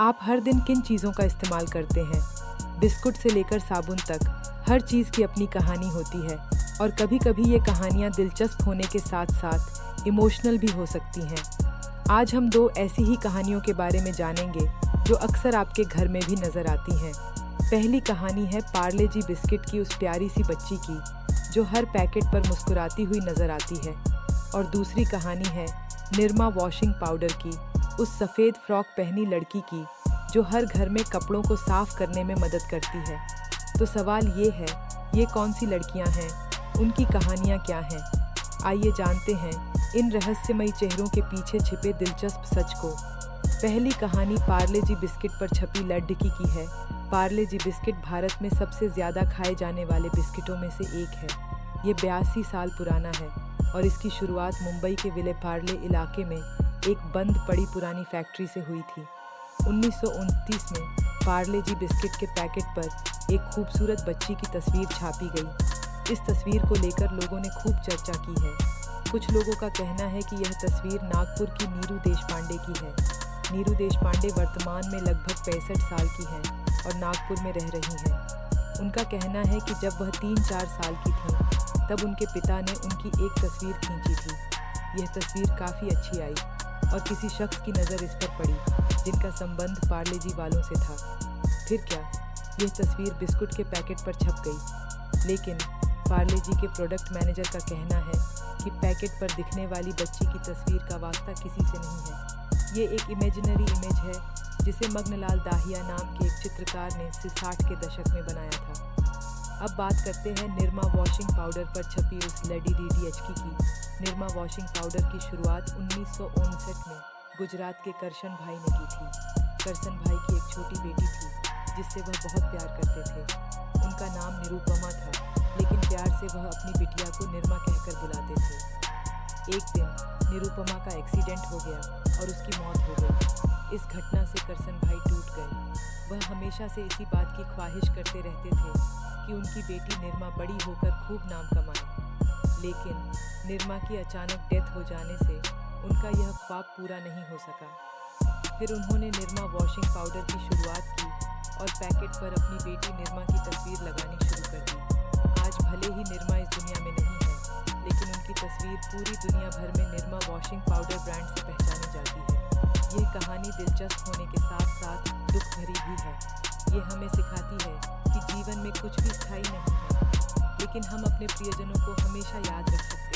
आप हर दिन किन चीज़ों का इस्तेमाल करते हैं? बिस्कुट से लेकर साबुन तक, हर चीज़ की अपनी कहानी होती है और कभी-कभी ये कहानियाँ दिलचस्प होने के साथ-साथ इमोशनल भी हो सकती हैं। आज हम दो ऐसी ही कहानियों के बारे में जानेंगे जो अक्सर आपके घर में भी नज़र आती हैं। पहली कहानी है पार्ले जी बिस्किट की उस प्यारी सी बच्ची की जो हर पैकेट पर मुस्कुराती हुई नज़र आती है, और दूसरी कहानी है निरमा वॉशिंग पाउडर की उस सफ़ेद फ्रॉक पहनी लड़की की जो हर घर में कपड़ों को साफ करने में मदद करती है। तो सवाल ये है, ये कौन सी लड़कियां हैं? उनकी कहानियां क्या हैं? आइए जानते हैं इन रहस्यमयी चेहरों के पीछे छिपे दिलचस्प सच को। पहली कहानी पार्ले जी बिस्किट पर छपी लड़की की है। पार्ले जी बिस्किट भारत में सबसे ज़्यादा खाए जाने वाले बिस्किटों में से एक है। ये 82 साल पुराना है और इसकी शुरुआत मुंबई के विले पार्ले इलाके में एक बंद पड़ी पुरानी फैक्ट्री से हुई थी। 1929 में पार्ले जी बिस्किट के पैकेट पर एक खूबसूरत बच्ची की तस्वीर छापी गई। इस तस्वीर को लेकर लोगों ने खूब चर्चा की है। कुछ लोगों का कहना है कि यह तस्वीर नागपुर की नीरू देशपांडे की है। नीरू देशपांडे वर्तमान में लगभग 65 साल की हैं और नागपुर में रह रही हैं। उनका कहना है कि जब वह 3-4 साल की थीं, तब उनके पिता ने उनकी एक तस्वीर खींची थी। यह तस्वीर काफ़ी अच्छी आई और किसी शख्स की नज़र इस पर पड़ी जिनका संबंध पार्ले जी वालों से था। फिर क्या, यह तस्वीर बिस्कुट के पैकेट पर छप गई। लेकिन पार्ले जी के प्रोडक्ट मैनेजर का कहना है कि पैकेट पर दिखने वाली बच्ची की तस्वीर का वास्ता किसी से नहीं है। ये एक इमेजिनरी इमेज है जिसे मग्नलाल दाहिया नाम के एक चित्रकार ने 60 के दशक में बनाया था। अब बात करते हैं निरमा वॉशिंग पाउडर पर छपी उस लेडी डीडीएचकी की। निरमा वॉशिंग पाउडर की शुरुआत 1959 में गुजरात के करशन भाई ने की थी। करशन भाई की एक छोटी बेटी थी जिससे वह बहुत प्यार करते थे। उनका नाम निरुपमा था, लेकिन प्यार से वह अपनी बिटिया को निरमा कहकर बुलाते थे। एक दिन निरुपमा का एक्सीडेंट हो गया और उसकी मौत हो गई। इस घटना से करशन भाई टूट गए। वह हमेशा से इसी बात की ख्वाहिश करते रहते थे कि उनकी बेटी निरमा बड़ी होकर खूब नाम कमाए। लेकिन निरमा की अचानक डेथ हो जाने से उनका यह ख्वाब पूरा नहीं हो सका। फिर उन्होंने निरमा वॉशिंग पाउडर की शुरुआत की और पैकेट पर अपनी बेटी निरमा की तस्वीर लगानी शुरू कर दी। आज भले ही निरमा इस दुनिया में नहीं है, लेकिन उनकी तस्वीर पूरी दुनिया भर में निरमा वॉशिंग पाउडर ब्रांड से पहचानी जाती है। यह कहानी दिलचस्प होने के साथ साथ दुख भरी भी है। ये हमें सिखाती है कि जीवन में कुछ भी स्थायी नहीं है, लेकिन हम अपने प्रियजनों को हमेशा याद रख सकते हैं।